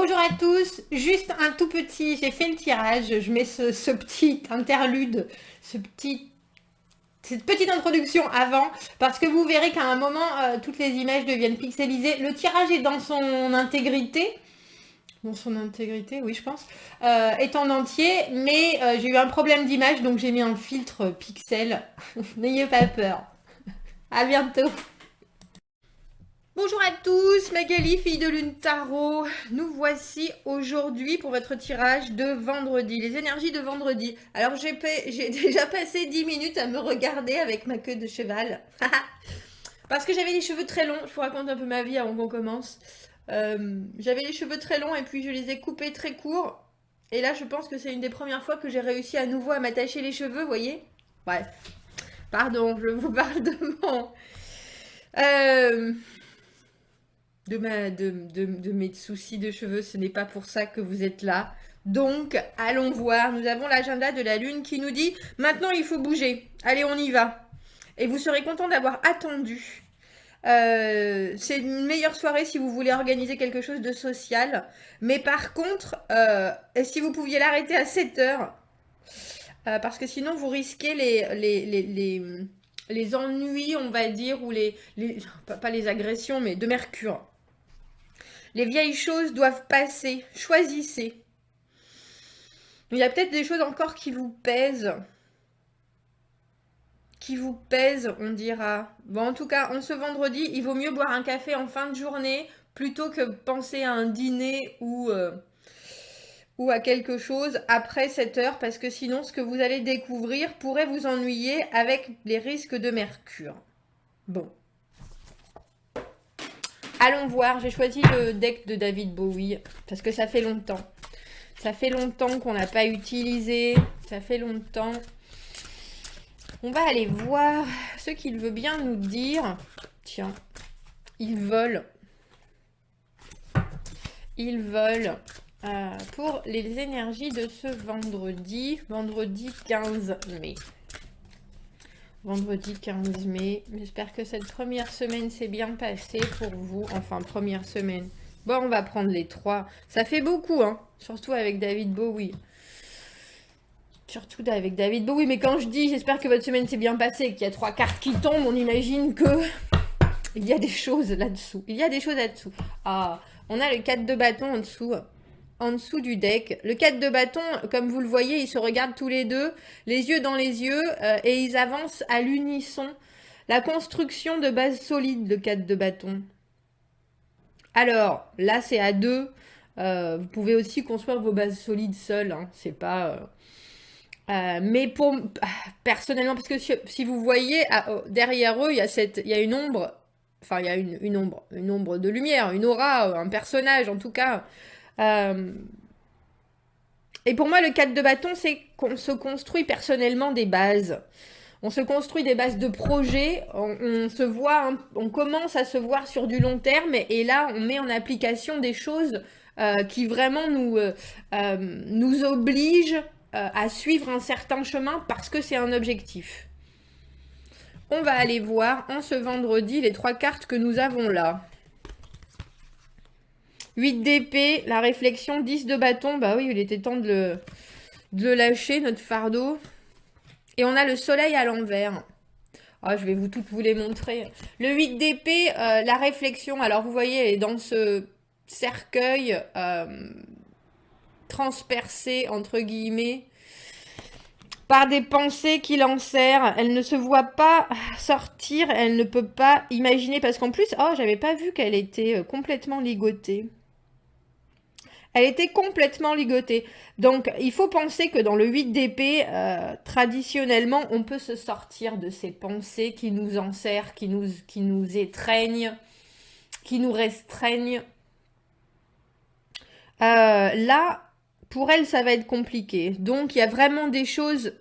Bonjour à tous, juste un tout petit, j'ai fait le tirage, je mets ce petit interlude, cette petite introduction avant, parce que vous verrez qu'à un moment, toutes les images deviennent pixelisées. Le tirage est dans son intégrité, oui je pense, est en entier, mais j'ai eu un problème d'image, donc j'ai mis un filtre pixel. N'ayez pas peur. À bientôt. Bonjour à tous, Magali, fille de Lune Tarot. Nous voici aujourd'hui pour votre tirage de vendredi, les énergies de vendredi. Alors j'ai déjà passé 10 minutes à me regarder avec ma queue de cheval. Parce que j'avais les cheveux très longs, je vous raconte un peu ma vie avant qu'on commence. J'avais les cheveux très longs et puis je les ai coupés très courts. Et là je pense que c'est une des premières fois que j'ai réussi à nouveau à m'attacher les cheveux, vous voyez. Bref, pardon, je vous parle de mon... de mes soucis de cheveux, ce n'est pas pour ça que vous êtes là. Donc, allons voir. Nous avons l'agenda de la Lune qui nous dit « Maintenant, il faut bouger. Allez, on y va. » Et vous serez content d'avoir attendu. C'est une meilleure soirée si vous voulez organiser quelque chose de social. Mais par contre, si vous pouviez l'arrêter à 7 heures, parce que sinon, vous risquez les ennuis, on va dire, ou pas les agressions, mais de Mercure. Les vieilles choses doivent passer. Choisissez. Il y a peut-être des choses encore qui vous pèsent. Qui vous pèsent, on dira. Bon, en tout cas, en ce vendredi, il vaut mieux boire un café en fin de journée plutôt que penser à un dîner ou à quelque chose après 7 heures, parce que sinon, ce que vous allez découvrir pourrait vous ennuyer avec les risques de Mercure. Bon. Allons voir, j'ai choisi le deck de David Bowie, parce que ça fait longtemps. Ça fait longtemps qu'on n'a pas utilisé, ça fait longtemps. On va aller voir ce qu'il veut bien nous dire. Tiens, ils veulent pour les énergies de ce vendredi 15 mai. Vendredi 15 mai. J'espère que cette première semaine s'est bien passée pour vous. Enfin, première semaine. Bon, on va prendre les 3. Ça fait beaucoup, hein. Surtout avec David Bowie. Surtout avec David Bowie. Mais quand je dis j'espère que votre semaine s'est bien passée et qu'il y a 3 cartes qui tombent, on imagine que il y a des choses là-dessous. Il y a des choses là-dessous. Ah, on a le 4 de bâton en dessous. En dessous du deck. Le 4 de bâton, comme vous le voyez, ils se regardent tous les deux, les yeux dans les yeux, et ils avancent à l'unisson. La construction de base solide, le 4 de bâton. Alors, là, c'est à 2. Vous pouvez aussi construire vos bases solides seuls. Hein. C'est pas... mais pour personnellement, parce que si vous voyez, derrière eux, il y a une ombre. Enfin, il y a une ombre de lumière, une aura, un personnage en tout cas. Et pour moi, le 4 de bâton, c'est qu'on se construit personnellement des bases. On se construit des bases de projet, on se voit, on commence à se voir sur du long terme, et là, on met en application des choses qui vraiment nous obligent à suivre un certain chemin parce que c'est un objectif. On va aller voir en ce vendredi les 3 cartes que nous avons là. 8 d'épée, la réflexion, 10 de bâton. Bah oui, il était temps de le lâcher, notre fardeau. Et on a le soleil à l'envers. Oh, je vais toutes vous les montrer. Le 8 d'épée, la réflexion. Alors, vous voyez, elle est dans ce cercueil transpercé, entre guillemets, par des pensées qui l'enserrent. Elle ne se voit pas sortir, elle ne peut pas imaginer. Parce qu'en plus, oh, j'avais pas vu qu'elle était complètement ligotée. Elle était complètement ligotée. Donc, il faut penser que dans le 8 d'épée, traditionnellement, on peut se sortir de ces pensées qui nous enserrent, qui nous étreignent, qui nous restreignent. Là, pour elle, ça va être compliqué. Donc, il y a vraiment des choses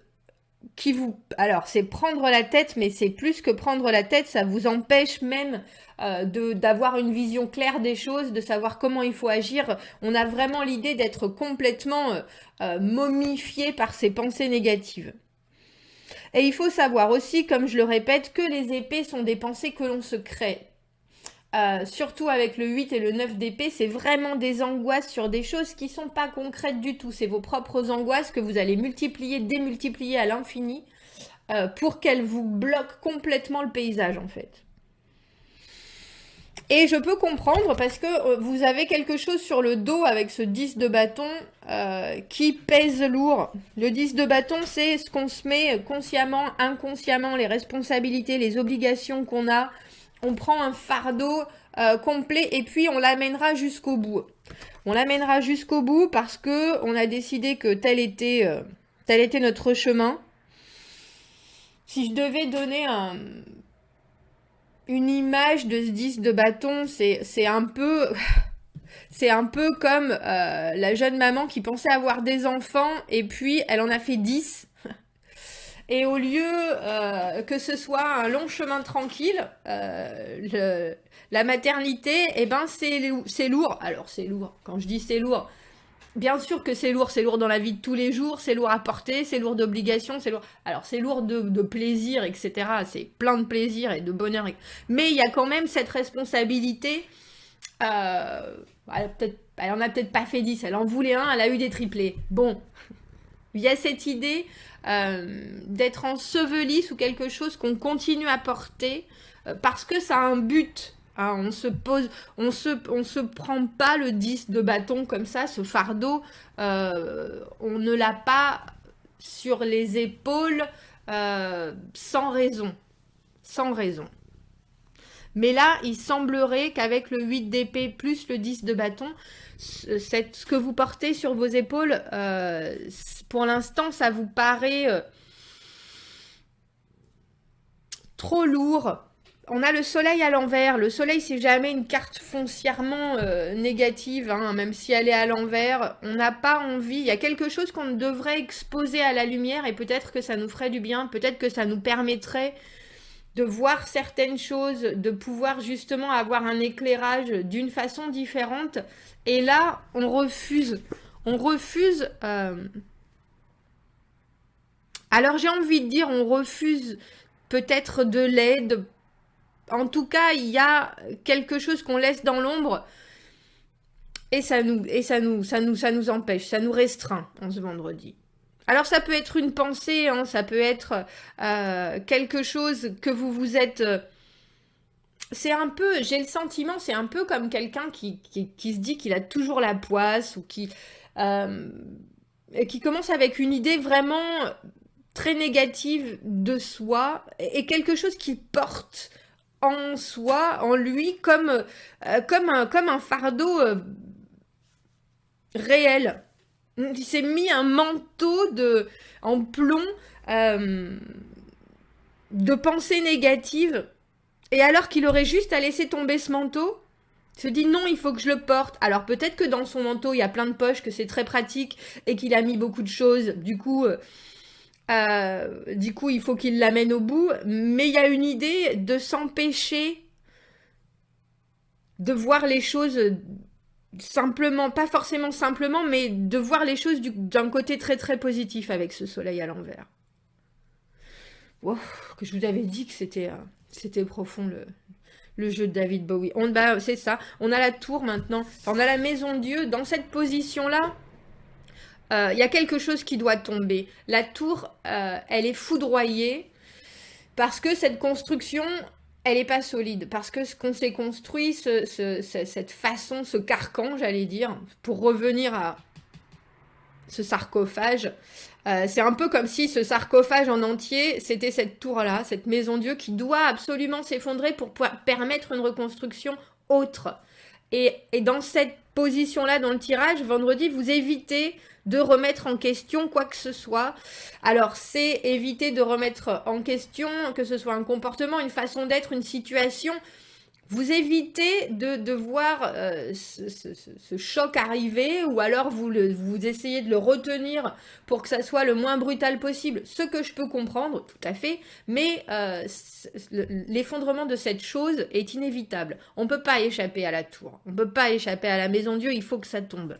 qui vous... Alors, c'est prendre la tête, mais c'est plus que prendre la tête, ça vous empêche même d'avoir une vision claire des choses, de savoir comment il faut agir. On a vraiment l'idée d'être complètement momifié par ces pensées négatives. Et il faut savoir aussi, comme je le répète, que les épées sont des pensées que l'on se crée. surtout avec le 8 et le 9 d'épée, c'est vraiment des angoisses sur des choses qui sont pas concrètes du tout. C'est vos propres angoisses que vous allez multiplier, démultiplier à l'infini pour qu'elles vous bloquent complètement le paysage en fait. Et je peux comprendre parce que vous avez quelque chose sur le dos avec ce 10 de bâton qui pèse lourd. Le 10 de bâton, c'est ce qu'on se met consciemment, inconsciemment, les responsabilités, les obligations qu'on a. On prend un fardeau complet et puis on l'amènera jusqu'au bout. On l'amènera jusqu'au bout parce que on a décidé que tel était notre chemin. Si je devais donner une image de ce 10 de bâton, c'est un peu comme la jeune maman qui pensait avoir des enfants et puis elle en a fait 10. Et au lieu que ce soit un long chemin tranquille, la maternité, eh ben c'est lourd. Alors c'est lourd, quand je dis c'est lourd, bien sûr que c'est lourd dans la vie de tous les jours, c'est lourd à porter, c'est lourd d'obligations, c'est lourd. Alors c'est lourd de plaisir, etc. C'est plein de plaisir et de bonheur. Mais il y a quand même cette responsabilité. Elle en a peut-être pas fait 10, elle en voulait un, elle a eu des triplés. Bon, il y a cette idée d'être enseveli sous quelque chose qu'on continue à porter parce que ça a un but. Hein, on se prend pas le 10 de bâton comme ça, ce fardeau, on ne l'a pas sur les épaules sans raison. Sans raison. Mais là, il semblerait qu'avec le 8 d'épée plus le 10 de bâton, ce que vous portez sur vos épaules, pour l'instant, ça vous paraît trop lourd. On a le soleil à l'envers. Le soleil, c'est jamais une carte foncièrement négative, hein, même si elle est à l'envers. On n'a pas envie. Il y a quelque chose qu'on devrait exposer à la lumière et peut-être que ça nous ferait du bien. Peut-être que ça nous permettrait de voir certaines choses, de pouvoir justement avoir un éclairage d'une façon différente. Et là, on refuse. On refuse. Alors j'ai envie de dire, on refuse peut-être de l'aide. En tout cas, il y a quelque chose qu'on laisse dans l'ombre et ça nous empêche, ça nous restreint en ce vendredi. Alors ça peut être une pensée, hein, ça peut être quelque chose que vous vous êtes... c'est un peu, j'ai le sentiment, c'est un peu comme quelqu'un qui se dit qu'il a toujours la poisse ou qui commence avec une idée vraiment très négative de soi et quelque chose qu'il porte en soi, en lui, comme un fardeau réel. Il s'est mis un manteau en plomb de pensées négatives. Et alors qu'il aurait juste à laisser tomber ce manteau, il se dit non, il faut que je le porte. Alors peut-être que dans son manteau, il y a plein de poches, que c'est très pratique et qu'il a mis beaucoup de choses. Du coup, il faut qu'il l'amène au bout. Mais il y a une idée de s'empêcher de voir les choses simplement, pas forcément simplement, mais de voir les choses d'un côté très très positif avec ce soleil à l'envers. Wow, que je vous avais dit que c'était profond le jeu de David Bowie. C'est ça, on a la tour maintenant, enfin, on a la maison de Dieu. Dans cette position-là, il y a quelque chose qui doit tomber. La tour, elle est foudroyée parce que cette construction, elle n'est pas solide. Parce que ce qu'on s'est construit, cette façon, ce carcan, j'allais dire, pour revenir à ce sarcophage, c'est un peu comme si ce sarcophage en entier, c'était cette tour-là, cette maison Dieu qui doit absolument s'effondrer pour pouvoir permettre une reconstruction autre. Et dans cette position-là, dans le tirage, vendredi, vous évitez de remettre en question quoi que ce soit. Alors, c'est éviter de remettre en question, que ce soit un comportement, une façon d'être, une situation. Vous évitez de voir ce choc arriver, ou alors vous essayez de le retenir pour que ça soit le moins brutal possible, ce que je peux comprendre, tout à fait, mais l'effondrement de cette chose est inévitable. On ne peut pas échapper à la tour, on ne peut pas échapper à la maison Dieu, il faut que ça tombe.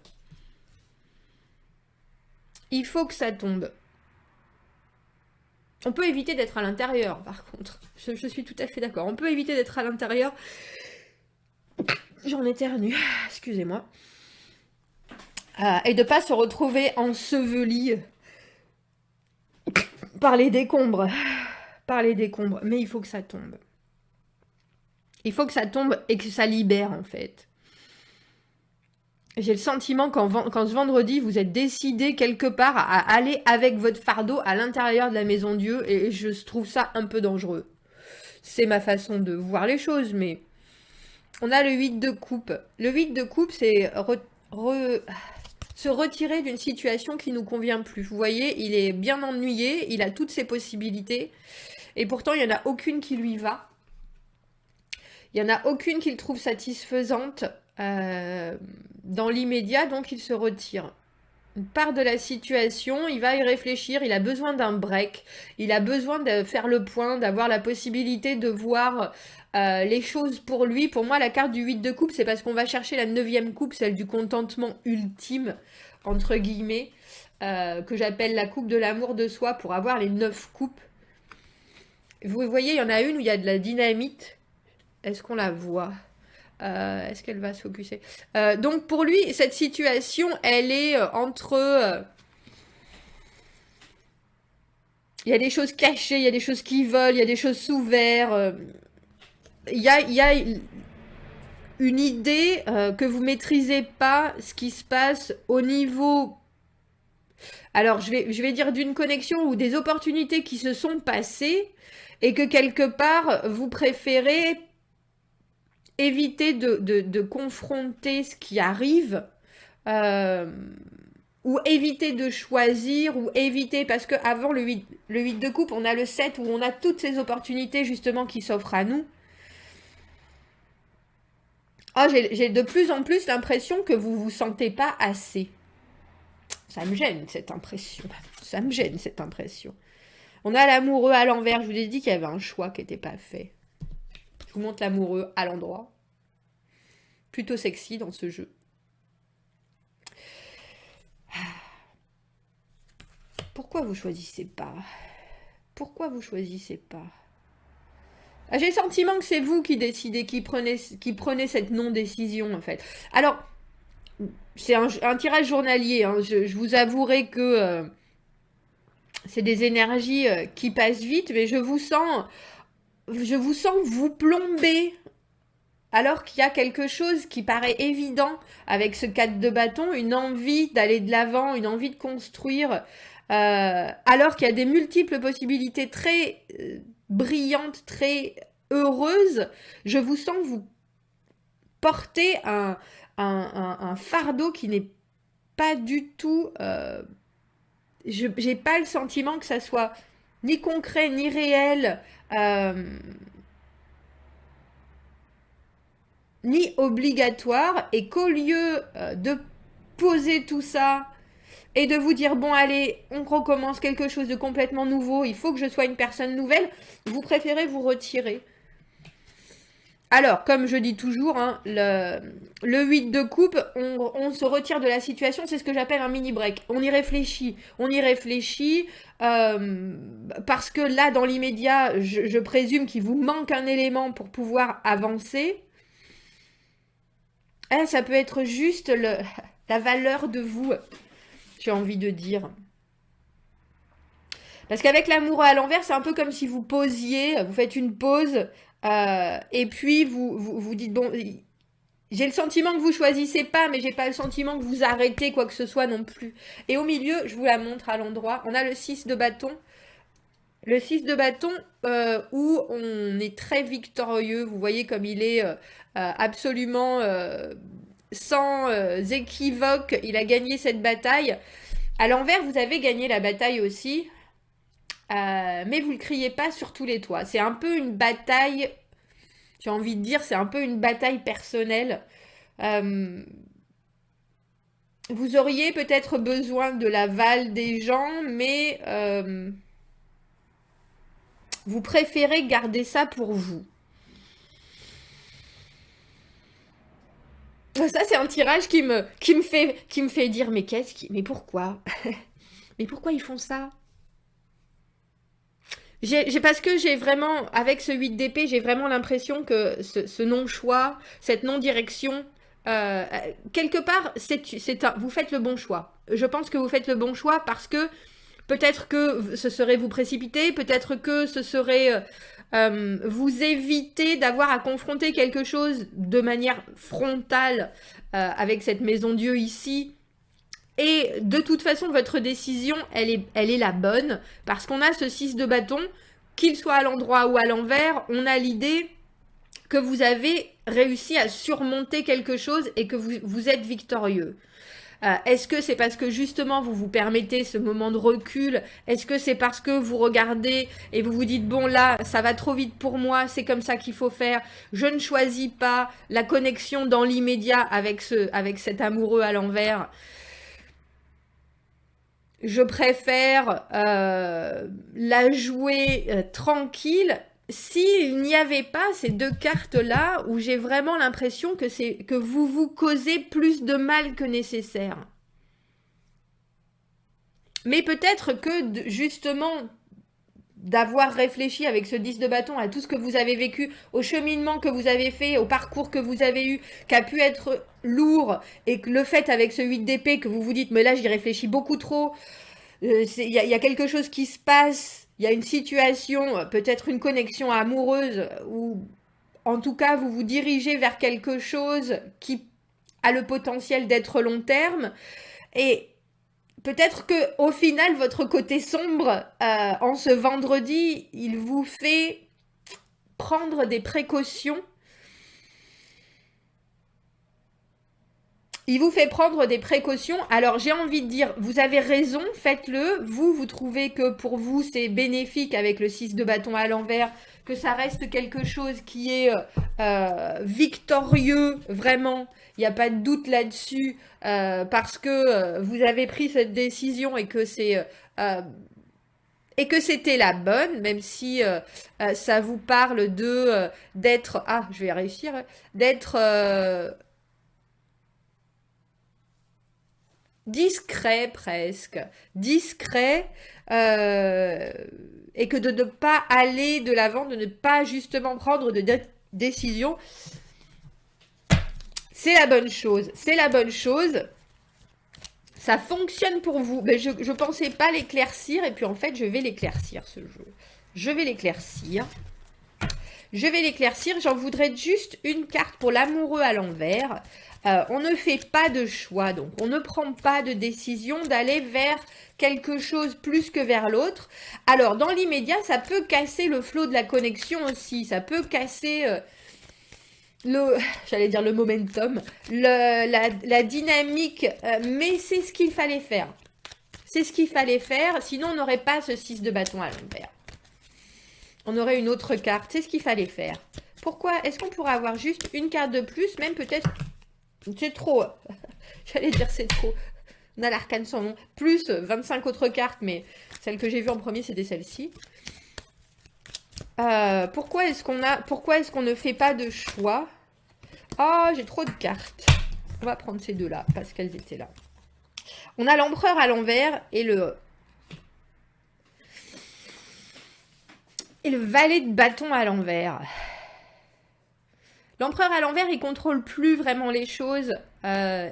Il faut que ça tombe. On peut éviter d'être à l'intérieur, par contre. Je suis tout à fait d'accord. On peut éviter d'être à l'intérieur. J'en éternue, excusez-moi. Et de pas se retrouver enseveli par les décombres. Par les décombres. Mais il faut que ça tombe. Il faut que ça tombe et que ça libère, en fait. J'ai le sentiment quand ce vendredi, vous êtes décidé quelque part à aller avec votre fardeau à l'intérieur de la maison Dieu, et je trouve ça un peu dangereux. C'est ma façon de voir les choses, mais on a le 8 de coupe. Le 8 de coupe, c'est se retirer d'une situation qui nous convient plus. Vous voyez, il est bien ennuyé, il a toutes ses possibilités, et pourtant, il n'y en a aucune qui lui va. Il n'y en a aucune qu'il trouve satisfaisante dans l'immédiat, donc il se retire. Il part de la situation, il va y réfléchir, il a besoin d'un break, il a besoin de faire le point, d'avoir la possibilité de voir les choses pour lui. Pour moi, la carte du 8 de coupe, c'est parce qu'on va chercher la 9e coupe, celle du contentement ultime, entre guillemets, que j'appelle la coupe de l'amour de soi, pour avoir les 9 coupes. Vous voyez, il y en a une où il y a de la dynamite. Est-ce qu'on la voit? Est-ce qu'elle va se focuser? Donc pour lui, cette situation, elle est entre... il y a des choses cachées, il y a des choses qui volent, il y a des choses sous verre. Il y a une idée que vous maîtrisez pas ce qui se passe au niveau... Alors, je vais dire d'une connexion ou des opportunités qui se sont passées et que quelque part, vous préférez éviter de confronter ce qui arrive, ou éviter de choisir, ou éviter, parce qu'avant le 8 de coupe, on a le 7 où on a toutes ces opportunités justement qui s'offrent à nous. Oh, j'ai de plus en plus l'impression que vous vous sentez pas assez. Ça me gêne cette impression. Ça me gêne cette impression. On a l'amoureux à l'envers. Je vous ai dit qu'il y avait un choix qui n'était pas fait. Je vous montre l'amoureux à l'endroit. Plutôt sexy dans ce jeu. Pourquoi vous choisissez pas? Pourquoi vous choisissez pas? J'ai le sentiment que c'est vous qui décidez, qui prenez cette non-décision, en fait. Alors, c'est un tirage journalier. Hein. Je vous avouerai que c'est des énergies qui passent vite, mais je vous sens vous plomber. Alors qu'il y a quelque chose qui paraît évident avec ce 4 de bâton, une envie d'aller de l'avant, une envie de construire, alors qu'il y a des multiples possibilités très brillantes, très heureuses, je vous sens vous porter un fardeau qui n'est pas du tout... j'ai pas le sentiment que ça soit ni concret, ni réel, ni obligatoire, et qu'au lieu de poser tout ça et de vous dire bon allez, on recommence quelque chose de complètement nouveau, il faut que je sois une personne nouvelle, vous préférez vous retirer. Alors, comme je dis toujours, hein, le 8 de coupe, on se retire de la situation, c'est ce que j'appelle un mini break. On y réfléchit, parce que là, dans l'immédiat, je présume qu'il vous manque un élément pour pouvoir avancer. Ça peut être juste la valeur de vous, j'ai envie de dire. Parce qu'avec l'amoureux à l'envers, c'est un peu comme si vous posiez, vous faites une pause, et puis vous dites, bon, j'ai le sentiment que vous choisissez pas, mais j'ai pas le sentiment que vous arrêtez quoi que ce soit non plus. Et au milieu, je vous la montre à l'endroit, on a le 6 de bâton. Le 6 de bâton où on est très victorieux, vous voyez comme il est absolument sans équivoque, il a gagné cette bataille. À l'envers, vous avez gagné la bataille aussi, mais vous ne le criez pas sur tous les toits. C'est un peu une bataille, j'ai envie de dire, c'est un peu une bataille personnelle. Vous auriez peut-être besoin de l'aval des gens, mais... vous préférez garder ça pour vous. Ça, c'est un tirage qui me fait dire, mais mais pourquoi? Mais pourquoi ils font ça? Parce que j'ai vraiment, avec ce 8 d'épée, j'ai vraiment l'impression que ce non-choix, cette non-direction, euh, quelque part, vous faites le bon choix. Je pense que vous faites le bon choix parce que peut-être que ce serait vous précipiter, peut-être que ce serait vous éviter d'avoir à confronter quelque chose de manière frontale avec cette maison Dieu ici. Et de toute façon, votre décision, elle est la bonne, parce qu'on a ce 6 de bâton, qu'il soit à l'endroit ou à l'envers, on a l'idée que vous avez réussi à surmonter quelque chose et que vous êtes victorieux. Est-ce que c'est parce que justement vous vous permettez ce moment de recul? Est-ce que c'est parce que vous regardez et vous vous dites bon là ça va trop vite pour moi, c'est comme ça qu'il faut faire, je ne choisis pas la connexion dans l'immédiat avec cet amoureux à l'envers, je préfère la jouer tranquille. S'il n'y avait pas ces deux cartes-là, où j'ai vraiment l'impression que vous vous causez plus de mal que nécessaire. Mais peut-être que justement d'avoir réfléchi avec ce 10 de bâton à tout ce que vous avez vécu, au cheminement que vous avez fait, au parcours que vous avez eu, qui a pu être lourd, et que le fait avec ce 8 d'épée que vous vous dites, mais là j'y réfléchis beaucoup trop, y a quelque chose qui se passe, il y a une situation, peut-être une connexion amoureuse, ou en tout cas vous vous dirigez vers quelque chose qui a le potentiel d'être long terme, et peut-être que au final votre côté sombre en ce vendredi, il vous fait prendre des précautions. Il vous fait prendre des précautions. Alors j'ai envie de dire, vous avez raison, faites-le. Vous trouvez que pour vous c'est bénéfique avec le 6 de bâton à l'envers, que ça reste quelque chose qui est victorieux, vraiment. Il n'y a pas de doute là-dessus, parce que vous avez pris cette décision et que c'était la bonne, même si ça vous parle d'être... Ah, je vais réussir. D'être discret presque. Discret. Et que de ne pas aller de l'avant, de ne pas justement prendre de décision. C'est la bonne chose. C'est la bonne chose. Ça fonctionne pour vous. Mais je ne pensais pas l'éclaircir. Et puis en fait, je vais l'éclaircir ce jeu. Je vais l'éclaircir. Je vais l'éclaircir. J'en voudrais juste une carte pour l'amoureux à l'envers. On ne fait pas de choix, donc on ne prend pas de décision d'aller vers quelque chose plus que vers l'autre. Alors, dans l'immédiat, ça peut casser le flot de la connexion aussi. Ça peut casser... j'allais dire le momentum, la dynamique, mais c'est ce qu'il fallait faire. C'est ce qu'il fallait faire, sinon on n'aurait pas ce 6 de bâton à l'envers. On aurait une autre carte, c'est ce qu'il fallait faire. Pourquoi? Est-ce qu'on pourrait avoir juste une carte de plus, même peut-être... C'est trop. J'allais dire c'est trop. On a l'arcane sans nom. Plus 25 autres cartes, mais celles que j'ai vues en premier, c'était celle-ci. Pourquoi est-ce qu'on ne fait pas de choix? Oh, j'ai trop de cartes. On va prendre ces deux-là, parce qu'elles étaient là. On a l'empereur à l'envers et le valet de bâton à l'envers. L'empereur à l'envers, il contrôle plus vraiment les choses.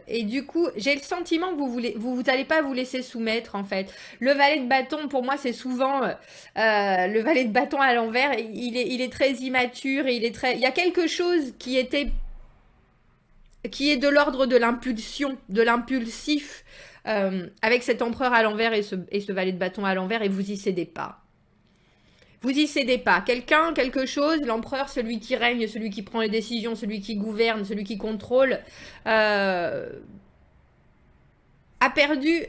Et du coup, j'ai le sentiment que vous allez pas vous laisser soumettre, en fait. Le valet de bâton, pour moi, c'est souvent... le valet de bâton à l'envers, il est très immature. Il y a quelque chose qui est de l'ordre de l'impulsion, de l'impulsif, avec cet empereur à l'envers et ce valet de bâton à l'envers, et vous y cédez pas. Vous y cédez pas. Quelqu'un, quelque chose, l'empereur, celui qui règne, celui qui prend les décisions, celui qui gouverne, celui qui contrôle, a perdu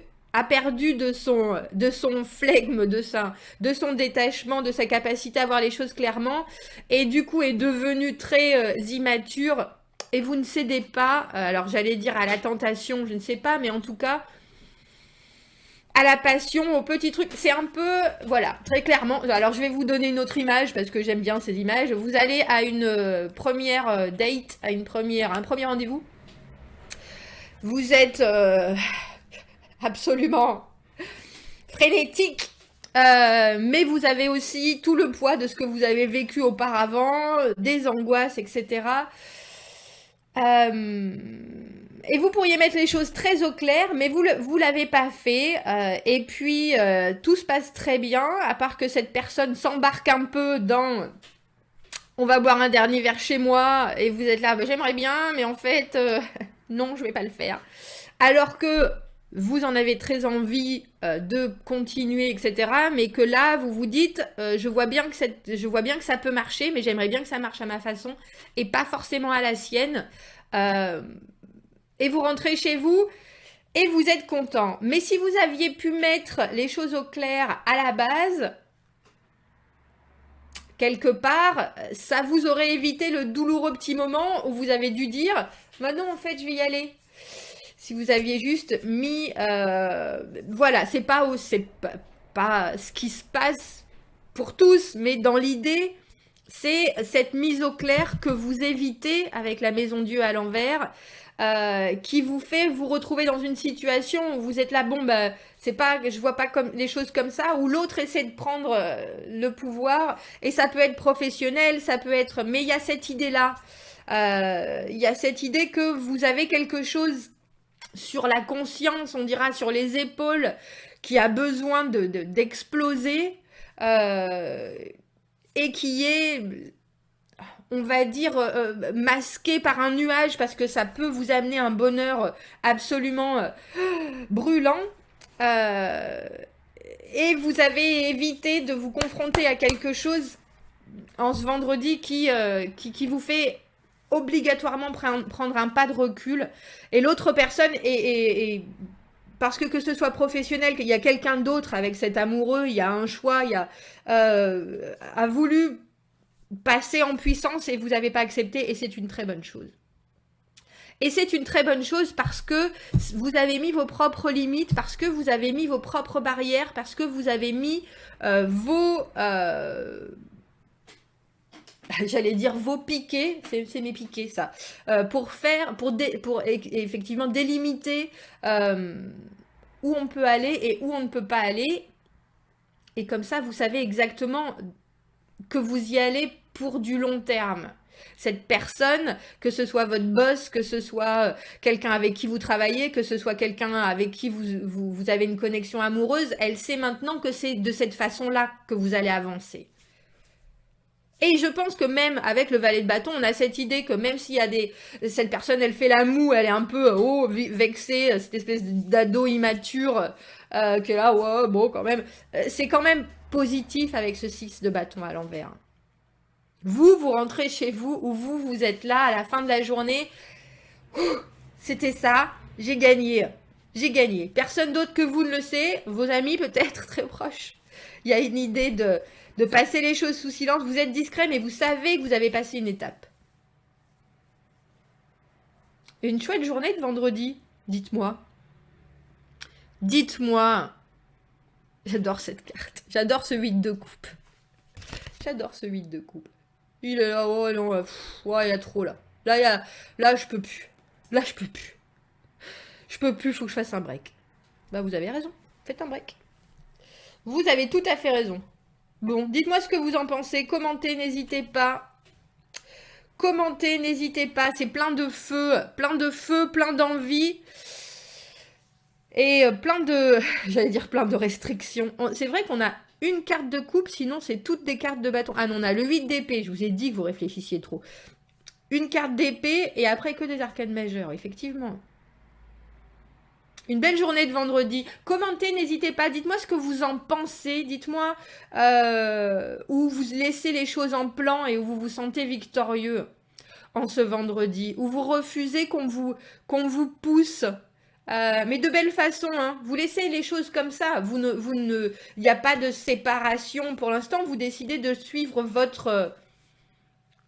de son flegme, de son détachement, de sa capacité à voir les choses clairement, et du coup est devenu très immature, et vous ne cédez pas, alors j'allais dire à la tentation, je ne sais pas, mais en tout cas... à la passion, au petit truc, c'est un peu, voilà, très clairement. Alors je vais vous donner une autre image parce que j'aime bien ces images. Vous allez à une première date, un premier rendez-vous. Vous êtes absolument frénétique. Mais vous avez aussi tout le poids de ce que vous avez vécu auparavant, des angoisses, etc. Euh, et vous pourriez mettre les choses très au clair, mais vous l'avez pas fait. Et puis, tout se passe très bien, à part que cette personne s'embarque un peu dans on va boire un dernier verre chez moi, et vous êtes là, bah, j'aimerais bien, mais en fait, non, je vais pas le faire. Alors que vous en avez très envie de continuer, etc. Mais que là, vous vous dites, je vois bien que ça peut marcher, mais j'aimerais bien que ça marche à ma façon et pas forcément à la sienne. Euh, et vous rentrez chez vous et vous êtes content. Mais si vous aviez pu mettre les choses au clair à la base, quelque part, ça vous aurait évité le douloureux petit moment où vous avez dû dire, bah non, en fait, je vais y aller. Si vous aviez juste mis, voilà, c'est pas ce qui se passe pour tous, mais dans l'idée, c'est cette mise au clair que vous évitez avec la maison Dieu à l'envers, qui vous fait vous retrouver dans une situation où vous êtes là, bon, bah, c'est pas, je vois pas comme les choses comme ça, où l'autre essaie de prendre le pouvoir, et ça peut être professionnel, ça peut être, mais il y a cette idée-là, il y a cette idée que vous avez quelque chose sur la conscience, on dira sur les épaules, qui a besoin d'exploser, euh, et qui est, on va dire, masqué par un nuage parce que ça peut vous amener un bonheur absolument brûlant. Euh, et vous avez évité de vous confronter à quelque chose en ce vendredi qui vous fait obligatoirement prendre un pas de recul. Et l'autre personne parce que ce soit professionnel, qu'il y a quelqu'un d'autre avec cet amoureux, il y a un choix, a voulu passer en puissance et vous n'avez pas accepté, et c'est une très bonne chose. Et c'est une très bonne chose parce que vous avez mis vos propres limites, parce que vous avez mis vos propres barrières, parce que vous avez mis j'allais dire vos piquets, c'est mes piquets ça, pour effectivement délimiter où on peut aller et où on ne peut pas aller. Et comme ça, vous savez exactement que vous y allez pour du long terme. Cette personne, que ce soit votre boss, que ce soit quelqu'un avec qui vous travaillez, que ce soit quelqu'un avec qui vous avez une connexion amoureuse, elle sait maintenant que c'est de cette façon-là que vous allez avancer. Et je pense que même avec le valet de bâton, on a cette idée que même s'il y a cette personne, elle fait la moue, elle est un peu vexée, cette espèce d'ado immature, que là, ouais, bon, quand même, c'est quand même positif avec ce 6 de bâton à l'envers. Vous rentrez chez vous, ou vous êtes là à la fin de la journée. C'était ça, j'ai gagné. J'ai gagné. Personne d'autre que vous ne le sait, vos amis peut-être très proches. Il y a une idée de passer les choses sous silence. Vous êtes discret, mais vous savez que vous avez passé une étape. Une chouette journée de vendredi, dites-moi. Dites-moi. J'adore cette carte. J'adore ce 8 de coupe. J'adore ce 8 de coupe. Il est là, oh non, ouais, il y a trop là. Là, je peux plus. Là, je peux plus. Je peux plus, faut que je fasse un break. Bah, vous avez raison. Faites un break. Vous avez tout à fait raison. Bon, dites-moi ce que vous en pensez. Commentez, n'hésitez pas. Commentez, n'hésitez pas. C'est plein de feu, plein d'envie. Et plein de, j'allais dire plein de restrictions. C'est vrai qu'on a une carte de coupe, sinon c'est toutes des cartes de bâton. Ah non, on a le 8 d'épée, je vous ai dit que vous réfléchissiez trop. Une carte d'épée et après que des arcanes majeures, effectivement. Une belle journée de vendredi. Commentez, n'hésitez pas. Dites-moi ce que vous en pensez. Dites-moi où vous laissez les choses en plan et où vous vous sentez victorieux en ce vendredi. Où vous refusez qu'on vous pousse. Mais de belle façon, hein. Vous laissez les choses comme ça. Il n'y a pas de séparation pour l'instant. Vous décidez de suivre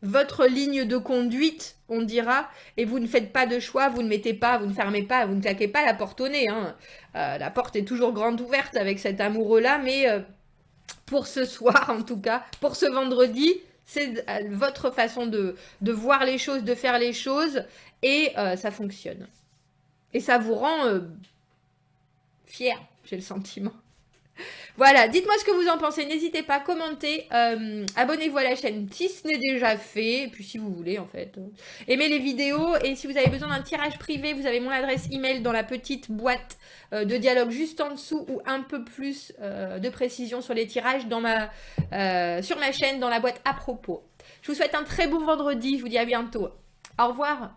votre ligne de conduite, on dira, et vous ne faites pas de choix, vous ne mettez pas, vous ne fermez pas, vous ne claquez pas la porte au nez. Hein. La porte est toujours grande ouverte avec cet amoureux-là, mais pour ce soir, en tout cas, pour ce vendredi, c'est votre façon de voir les choses, de faire les choses, et ça fonctionne. Et ça vous rend fier, j'ai le sentiment. Voilà, dites-moi ce que vous en pensez. N'hésitez pas à commenter. Abonnez-vous à la chaîne si ce n'est déjà fait. Et puis si vous voulez, en fait. Aimez les vidéos. Et si vous avez besoin d'un tirage privé, vous avez mon adresse email dans la petite boîte de dialogue juste en dessous ou un peu plus de précision sur les tirages sur ma chaîne dans la boîte à propos. Je vous souhaite un très bon vendredi. Je vous dis à bientôt. Au revoir.